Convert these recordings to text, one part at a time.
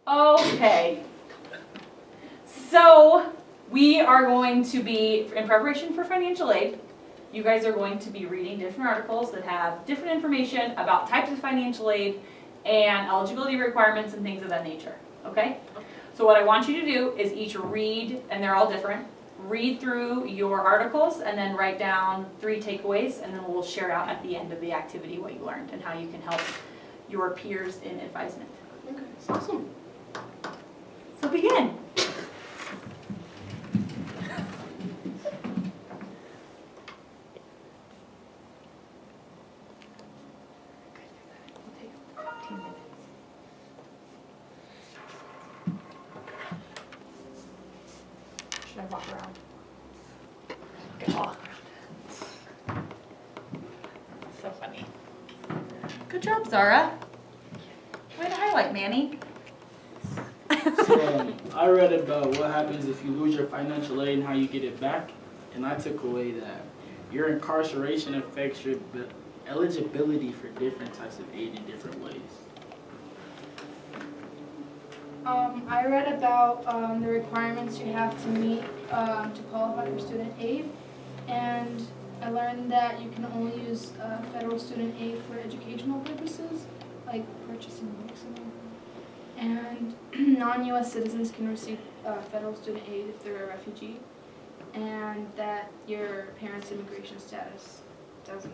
Okay. So we are going to be, in preparation for financial aid, you guys are going to be reading different articles that have different information about types of financial aid and eligibility requirements and things of that nature, okay? So what I want you to do is each read, and they're all different, read through your articles and then write down 3 takeaways, and then we'll share out at the end of the activity what you learned and how you can help your peers in advisement. Okay, awesome. So begin. Should I walk around? Okay, walk around. So funny. Good job, Zara. Way to highlight, Manny. So I read about what happens if you lose your financial aid and how you get it back, and I took away that your incarceration affects your eligibility for different types of aid in different ways. I read about the requirements you have to meet to qualify for student aid, and I learned that you can only use federal student aid for educational purposes, like purchasing books and everything. And non-U.S. citizens can receive federal student aid if they're a refugee, and that your parents' immigration status doesn't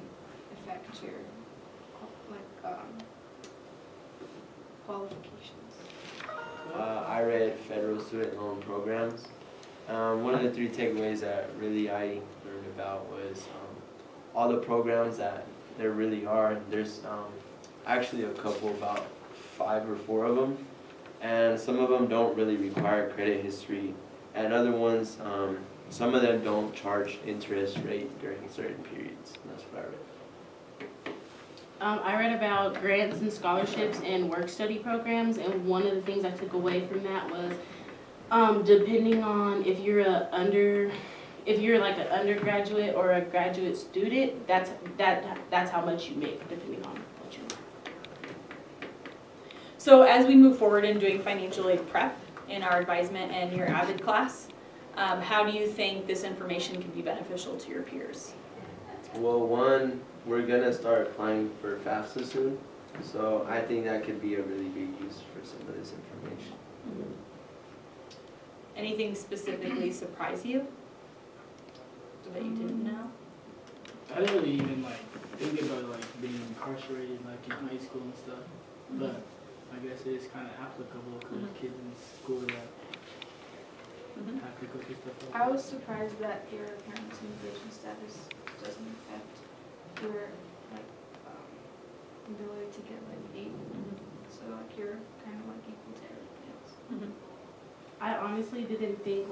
affect your qualifications. I read federal student loan programs. One of the 3 takeaways that really I learned about was all the programs that there really are. There's actually a couple, about 5 or 4 of them, and some of them don't really require credit history, and other ones, some of them don't charge interest rate during certain periods. And that's what I read. I read about grants and scholarships and work-study programs, and one of the things I took away from that was depending on if you're like an undergraduate or a graduate student, that's how much you make, depending on what you make. So as we move forward in doing financial aid prep in our advisement and your AVID class, how do you think this information can be beneficial to your peers? Well, one, we're gonna start applying for FAFSA soon, so I think that could be a really big use for some of this information. Anything specifically surprise you that you didn't know? I didn't really even think about being incarcerated in high school and stuff, but I guess it is kind of applicable because kids in school that have to go through stuff like I was surprised that your parents' immigration status doesn't affect your ability to get aid. So you're kind of equal to everybody else. I honestly didn't think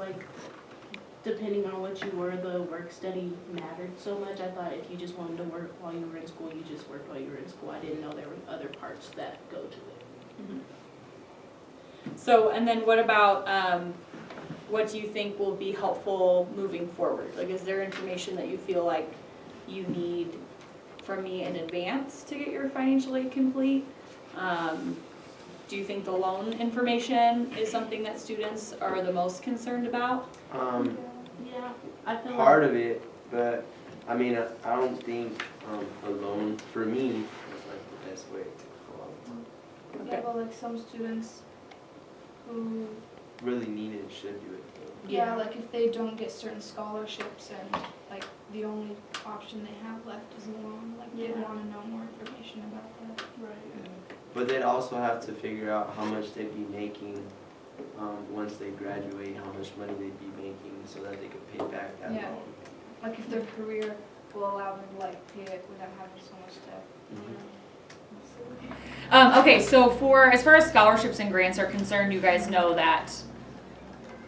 depending on what you were, the work study mattered so much. I thought if you just wanted to work while you were in school, you just worked while you were in school. I didn't know there were other parts that go to it. So, and then what about, what do you think will be helpful moving forward? Is there information that you feel like you need from me in advance to get your financial aid complete? Do you think the loan information is something that students are the most concerned about? Yeah, I feel Part of it, but I mean, I don't think a loan for me is the best way to go out. Yeah, but some students who Really need it should do it. yeah, if they don't get certain scholarships and the only option they have left is a loan, they want to know more information about that. Right. But they'd also have to figure out how much they'd be making once they graduate, how much money they'd be making so that they could pay back that Yeah. loan. If their career will allow them to pay it without having so much debt. Okay, so as far as scholarships and grants are concerned, you guys know that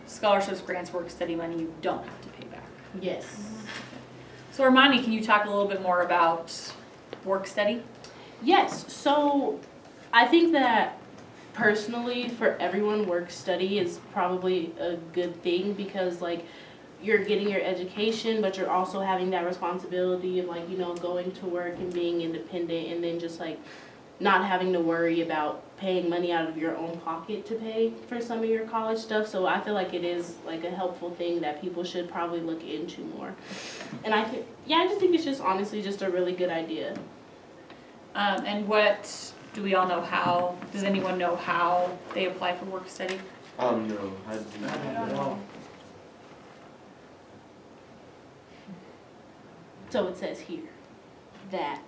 scholarships, grants, work study money, you don't have to pay back. Yes. So Armani, can you talk a little bit more about work study? Yes, so I think that personally for everyone, work study is probably a good thing because you're getting your education, but you're also having that responsibility of going to work and being independent, and then just not having to worry about paying money out of your own pocket to pay for some of your college stuff. So I feel like it is like a helpful thing that people should probably look into more. And I just think it's just honestly just a really good idea. And what, do we all know how, does anyone know how they apply for work study? No, I do not know. So it says here that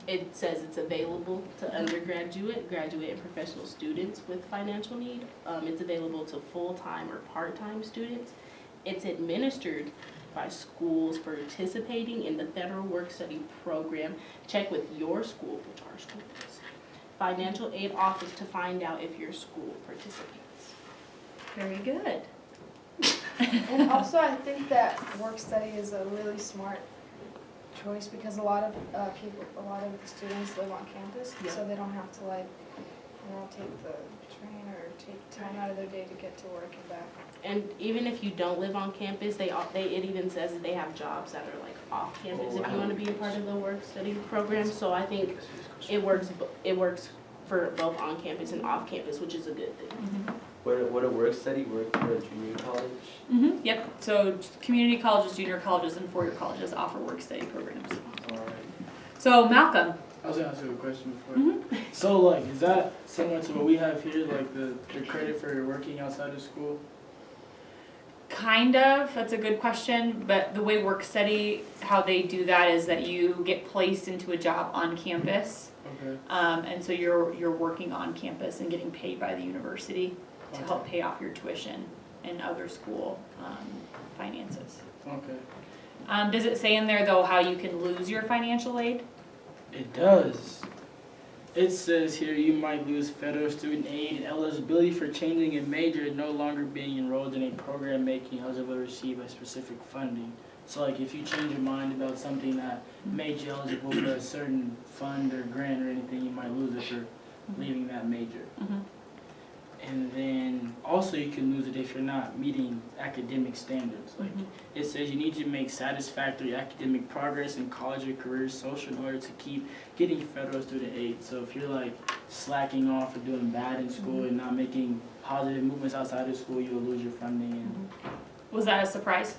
it says it's available to undergraduate, graduate, and professional students with financial need. It's available to full-time or part-time students. It's administered by schools participating in the federal work study program. Check with your school, which our school is. Financial aid office to find out if your school participates. Very good. And also, I think that work study is a really smart choice because a lot of the students live on campus, Yeah. so they don't have to take the train or take time out of their day to get to work and back. And even if you don't live on campus, it even says that they have jobs that are like off campus if you want to be a part of the work study program. So I think it works for both on campus and off campus, which is a good thing. What a work study work for a junior college? Yep, so community colleges, junior colleges, and four-year colleges offer work study programs. Alright. So Malcolm, I was gonna ask you a question before. So like, is that similar to what we have here, like the credit for working outside of school? kind of, that's a good question, but the way work study, how they do that is that you get placed into a job on campus. Okay. And so you're working on campus and getting paid by the university to help pay off your tuition and other school finances. Okay. Does it say in there though how you can lose your financial aid? It does. It says here you might lose federal student aid and eligibility for changing a major and no longer being enrolled in a program making eligible to receive a specific funding. So like if you change your mind about something that made you eligible for a certain fund or grant or anything, you might lose it for leaving that major. Mm-hmm. And then also you can lose it if you're not meeting academic standards. Like it says you need to make satisfactory academic progress in college or career social in order to keep getting federal student aid. So if you're like slacking off or doing bad in school and not making positive movements outside of school, you'll lose your funding. And Was that a surprise?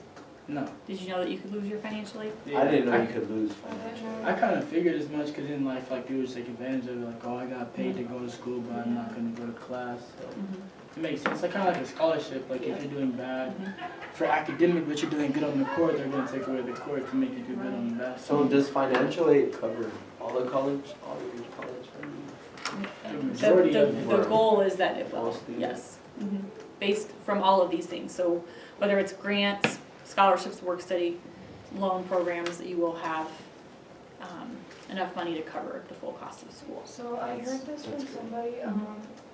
no. Did you know that you could lose your financial aid? Yeah, I didn't know you could lose financial I kind of figured as much because in life, like people just take advantage of it. Like, oh, I got paid to go to school, but I'm not going to go to class. So it makes sense. Like kind of like a scholarship. Like if you're doing bad for academic, but you're doing good on the court, they're going to take away the court to make you do good on the basketball. So does financial aid cover all the college, all of your college funding? The majority of it. The goal is that it will, Mostly. yes. Based from all of these things. So whether it's grants, scholarships, work study, loan programs, that you will have enough money to cover the full cost of school. So I heard this from That's good. somebody,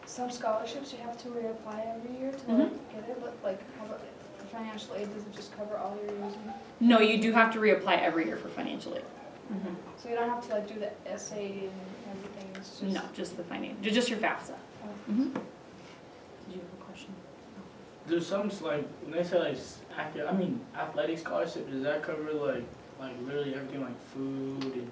some scholarships you have to reapply every year to like, get it, but like how about the financial aid, does it just cover all your years? No, you do have to reapply every year for financial aid. So you don't have to like do the essay and everything, it's just. No, just the just your FAFSA. Oh. Did you have a question? There's some like when they say like athletic scholarship. Does that cover like literally everything like food and?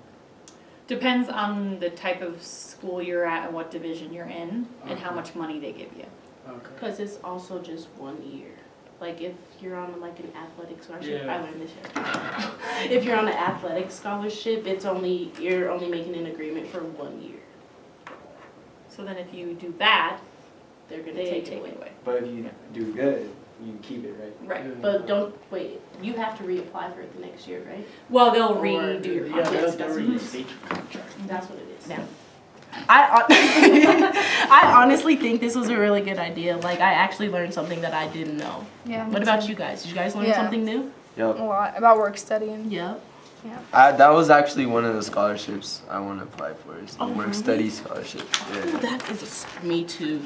Depends on the type of school you're at and what division you're in and how much money they give you. Okay. Because it's also just 1 year. Like if you're on like an athletic scholarship, Yeah. I learned this yesterday. If you're on an athletic scholarship, you're only making an agreement for 1 year. So then if you do bad, They're gonna they take take it away. it away. But if you do good, you keep it, right? Right. Yeah. But don't wait. You have to reapply for it the next year, right? Well, they'll Or- redo your Yeah, contract. they'll restate your contract. That's what it is. Yeah. I honestly think this was a really good idea. Like I actually learned something that I didn't know. Yeah. What about you guys? Did you guys learn Yeah. something new? Yep. A lot about work studying. Yep. That was actually one of the scholarships I want to apply for. Is the Oh, work really? study scholarship. Oh, Yeah. that is me too.